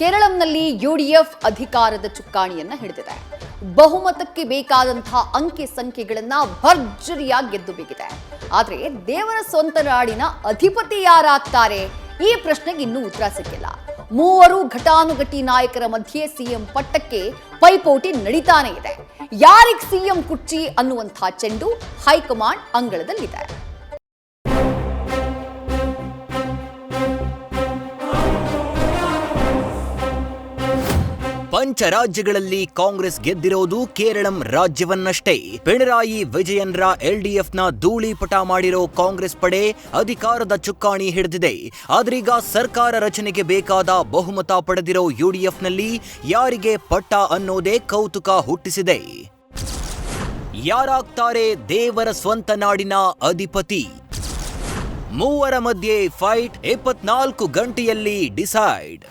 ಕೇರಳಂನಲ್ಲಿ UDF ಅಧಿಕಾರದ ಚುಕ್ಕಾಣಿಯನ್ನ ಹಿಡಿದಿದೆ. ಬಹುಮತಕ್ಕೆ ಬೇಕಾದಂತಹ ಅಂಕಿ ಸಂಖ್ಯೆಗಳನ್ನ ಭರ್ಜರಿಯಾಗಿ ಗೆದ್ದು ಬಿಗಿದೆ. ಆದ್ರೆ ದೇವರ ಸ್ವಂತ ನಾಡಿನ ಅಧಿಪತಿ ಯಾರಾಗ್ತಾರೆ? ಈ ಪ್ರಶ್ನೆಗೆ ಇನ್ನೂ ಉತ್ತರ ಸಿಕ್ಕಿಲ್ಲ. ಮೂವರು ಘಟಾನುಘಟಿ ನಾಯಕರ ಮಧ್ಯೆ ಸಿಎಂ ಪಟ್ಟಕ್ಕೆ ಪೈಪೋಟಿ ನಡೀತಾನೆ ಇದೆ. ಯಾರಿಗ್ ಸಿಎಂ ಕುರ್ಚಿ ಅನ್ನುವಂತಹ ಚೆಂಡು ಹೈಕಮಾಂಡ್ ಅಂಗಳದಲ್ಲಿದೆ. ಪಂಚರಾಜ್ಯಗಳಲ್ಲಿ ಕಾಂಗ್ರೆಸ್ ಗೆದ್ದಿರೋದು ಕೇರಳಂ ರಾಜ್ಯವನ್ನಷ್ಟೇ. ಪಿಣರಾಯಿ ವಿಜಯನ್ರ ಎಲ್ಡಿಎಫ್ನ ಧೂಳಿಪಟ ಮಾಡಿರೋ ಕಾಂಗ್ರೆಸ್ ಪಡೆ ಅಧಿಕಾರದ ಚುಕ್ಕಾಣಿ ಹಿಡಿದಿದೆ. ಆದ್ರೀಗ ಸರ್ಕಾರ ರಚನೆಗೆ ಬೇಕಾದ ಬಹುಮತ ಪಡೆದಿರೋ ಯುಡಿಎಫ್ನಲ್ಲಿ ಯಾರಿಗೆ ಪಟ್ಟ ಅನ್ನೋದೇ ಕೌತುಕ ಹುಟ್ಟಿಸಿದೆ. ಯಾರಾಗ್ತಾರೆ ದೇವರ ಸ್ವಂತ ನಾಡಿನ ಅಧಿಪತಿ? ಮೂವರ ಮಧ್ಯೆ ಫೈಟ್ 24 ಗಂಟೆಯಲ್ಲಿ ಡಿಸೈಡ್.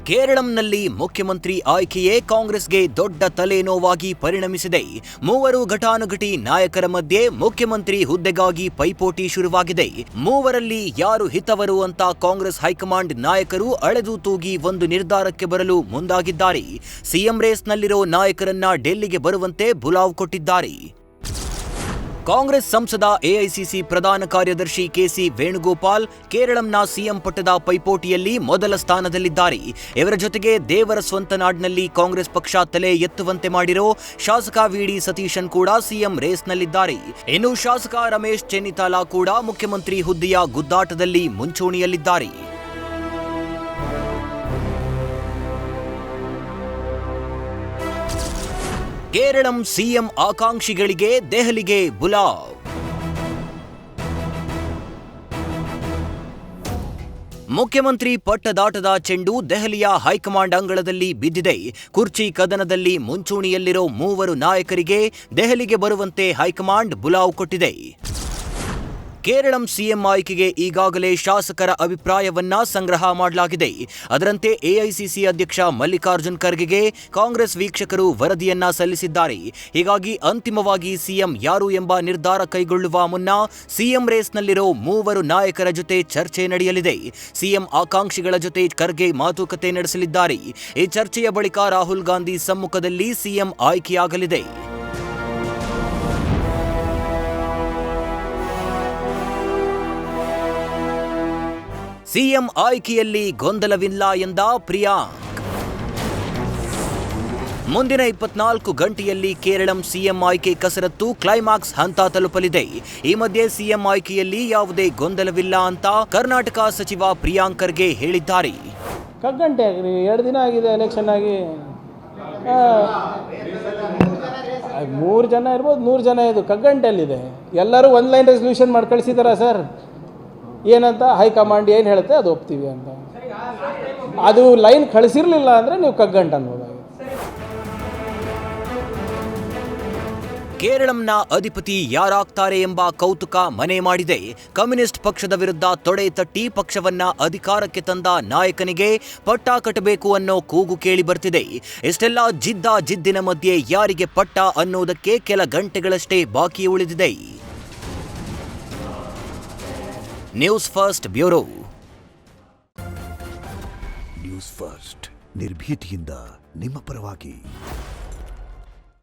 ಕೇರಳಂನಲ್ಲಿ ಮುಖ್ಯಮಂತ್ರಿ ಆಯ್ಕೆಯೇ ಕಾಂಗ್ರೆಸ್ಗೆ ದೊಡ್ಡ ತಲೆನೋವಾಗಿ ಪರಿಣಮಿಸಿದೆ. ಮೂವರು ಘಟಾನುಘಟಿ ನಾಯಕರ ಮಧ್ಯೆ ಮುಖ್ಯಮಂತ್ರಿ ಹುದ್ದೆಗಾಗಿ ಪೈಪೋಟಿ ಶುರುವಾಗಿದೆ. ಮೂವರಲ್ಲಿ ಯಾರು ಹಿತವರು ಅಂತ ಕಾಂಗ್ರೆಸ್ ಹೈಕಮಾಂಡ್ ನಾಯಕರು ಅಳೆದು ತೂಗಿ ಒಂದು ನಿರ್ಧಾರಕ್ಕೆ ಬರಲು ಮುಂದಾಗಿದ್ದಾರೆ. ಸಿಎಂ ರೇಸ್ನಲ್ಲಿರೋ ನಾಯಕರನ್ನ ಡೆಲ್ಲಿಗೆ ಬರುವಂತೆ ಬುಲಾವ್ ಕೊಟ್ಟಿದ್ದಾರೆ. ಕಾಂಗ್ರೆಸ್ ಸಂಸದ ಎಐಸಿಸಿ ಪ್ರಧಾನ ಕಾರ್ಯದರ್ಶಿ ಕೆಸಿ ವೇಣುಗೋಪಾಲ್ ಕೇರಳಂನ ಸಿಎಂ ಪಟ್ಟದ ಪೈಪೋಟಿಯಲ್ಲಿ ಮೊದಲ ಸ್ಥಾನದಲ್ಲಿದ್ದಾರೆ. ಇವರ ಜೊತೆಗೆ ದೇವರ ಸ್ವಂತ ನಾಡಿನಲ್ಲಿ ಕಾಂಗ್ರೆಸ್ ಪಕ್ಷ ತಲೆ ಎತ್ತುವಂತೆ ಮಾಡಿರೋ ಶಾಸಕ ವಿಡಿ ಸತೀಶನ್ ಕೂಡ ಸಿಎಂ ರೇಸ್ನಲ್ಲಿದ್ದಾರೆ. ಇನ್ನು ಶಾಸಕ ರಮೇಶ್ ಚೆನ್ನಿತಾಲಾ ಕೂಡ ಮುಖ್ಯಮಂತ್ರಿ ಹುದ್ದೆಯ ಗುದ್ದಾಟದಲ್ಲಿ ಮುಂಚೂಣಿಯಲ್ಲಿದ್ದಾರೆ. ಕೇರಳಂ ಸಿಎಂ ಆಕಾಂಕ್ಷಿಗಳಿಗೆ ದೆಹಲಿಗೆ ಬುಲಾವ್. ಮುಖ್ಯಮಂತ್ರಿ ಪಟ್ಟದಾಟದ ಚೆಂಡು ದೆಹಲಿಯ ಹೈಕಮಾಂಡ್ ಅಂಗಳದಲ್ಲಿ ಬಿದ್ದಿದೆ. ಕುರ್ಚಿ ಕದನದಲ್ಲಿ ಮುಂಚೂಣಿಯಲ್ಲಿರೋ ಮೂವರು ನಾಯಕರಿಗೆ ದೆಹಲಿಗೆ ಬರುವಂತೆ ಹೈಕಮಾಂಡ್ ಬುಲಾವ್ ಕೊಟ್ಟಿದೆ. ಕೇರಳಂ ಸಿಎಂ ಆಯ್ಕೆಗೆ ಈಗಾಗಲೇ ಶಾಸಕರ ಅಭಿಪ್ರಾಯವನ್ನ ಸಂಗ್ರಹ ಮಾಡಲಾಗಿದೆ. ಅದರಂತೆ ಎಐಸಿಸಿ ಅಧ್ಯಕ್ಷ ಮಲ್ಲಿಕಾರ್ಜುನ್ ಖರ್ಗೆಗೆ ಕಾಂಗ್ರೆಸ್ ವೀಕ್ಷಕರು ವರದಿಯನ್ನ ಸಲ್ಲಿಸಿದ್ದಾರೆ. ಹೀಗಾಗಿ ಅಂತಿಮವಾಗಿ ಸಿಎಂ ಯಾರು ಎಂಬ ನಿರ್ಧಾರ ಕೈಗೊಳ್ಳುವ ಮುನ್ನ ಸಿಎಂ ರೇಸ್ನಲ್ಲಿರೋ ಮೂವರು ನಾಯಕರ ಜೊತೆ ಚರ್ಚೆ ನಡೆಯಲಿದೆ. ಸಿಎಂ ಆಕಾಂಕ್ಷಿಗಳ ಜೊತೆ ಖರ್ಗೆ ಮಾತುಕತೆ ನಡೆಸಲಿದ್ದಾರೆ. ಈ ಚರ್ಚೆಯ ಬಳಿಕ ರಾಹುಲ್ ಗಾಂಧಿ ಸಮ್ಮುಖದಲ್ಲಿ ಸಿಎಂ ಆಯ್ಕೆಯಾಗಲಿದೆ. ಸಿಎಂ ಆಯ್ಕೆಯಲ್ಲಿ ಗೊಂದಲವಿಲ್ಲ ಎಂದ ಪ್ರಿಯಾಂಕ್. ಮುಂದಿನ 24 ಗಂಟೆಯಲ್ಲಿ ಕೇರಳಂ ಸಿಎಂ ಆಯ್ಕೆ ಕಸರತ್ತು ಕ್ಲೈಮ್ಯಾಕ್ಸ್ ಹಂತ ತಲುಪಲಿದೆ. ಈ ಮಧ್ಯೆ ಸಿಎಂ ಆಯ್ಕೆಯಲ್ಲಿ ಯಾವುದೇ ಗೊಂದಲವಿಲ್ಲ ಅಂತ ಕರ್ನಾಟಕ ಸಚಿವ ಪ್ರಿಯಾಂಕ್ ಖರ್ಗೆ ಹೇಳಿದ್ದಾರೆ. ಕಗ್ಗಂಟೆ ಆಗ್ರಿ 2 ದಿನ ಆಗಿದೆ ಎಲೆಕ್ಷನ್ ಆಗಿ. 3 ಜನ ಇರ್ಬೋದು, 100 ಜನ ಇದು ಕಗ್ಗಂಟೆಯಲ್ಲಿದೆ. ಎಲ್ಲರೂ ಒಂದು ಲೈನ್ ರೆಸಲ್ಯೂಷನ್ ಮಾಡಿ ಕಳಿಸಿದಾರ ಸರ್. ಏನಂತ ಹೈಕಮಾಂಡ್ ಏನು ಹೇಳುತ್ತೆ ಅದು ಒಪ್ತೀವಿ ಅಂತ. ಅದು ಲೈನ್ ಕಳಿಸಿರ್ಲಿಲ್ಲ ಅಂದರೆ ನೀವು ಕಗ್ಗಂಟ ಅನ್ಬೋದಾಗಿದೆ. ಕೇರಳಂನ ಅಧಿಪತಿ ಯಾರಾಗ್ತಾರೆ ಎಂಬ ಕೌತುಕ ಮನೆ ಮಾಡಿದೆ. ಕಮ್ಯುನಿಸ್ಟ್ ಪಕ್ಷದ ವಿರುದ್ಧ ತೊಡೆ ತಟ್ಟಿ ಪಕ್ಷವನ್ನ ಅಧಿಕಾರಕ್ಕೆ ತಂದ ನಾಯಕನಿಗೆ ಪಟ್ಟ ಕಟ್ಟಬೇಕು ಅನ್ನೋ ಕೂಗು ಕೇಳಿ ಬರ್ತಿದೆ. ಇಷ್ಟೆಲ್ಲ ಜಿದ್ದಿನ ಮಧ್ಯೆ ಯಾರಿಗೆ ಪಟ್ಟ ಅನ್ನೋದಕ್ಕೆ ಕೆಲ ಗಂಟೆಗಳಷ್ಟೇ ಬಾಕಿ ಉಳಿದಿದೆ. News first bureau. News first ನಿರ್ಭೀತಿಯಿಂದ ನಿಮ್ಮ ಪರವಾಗಿ.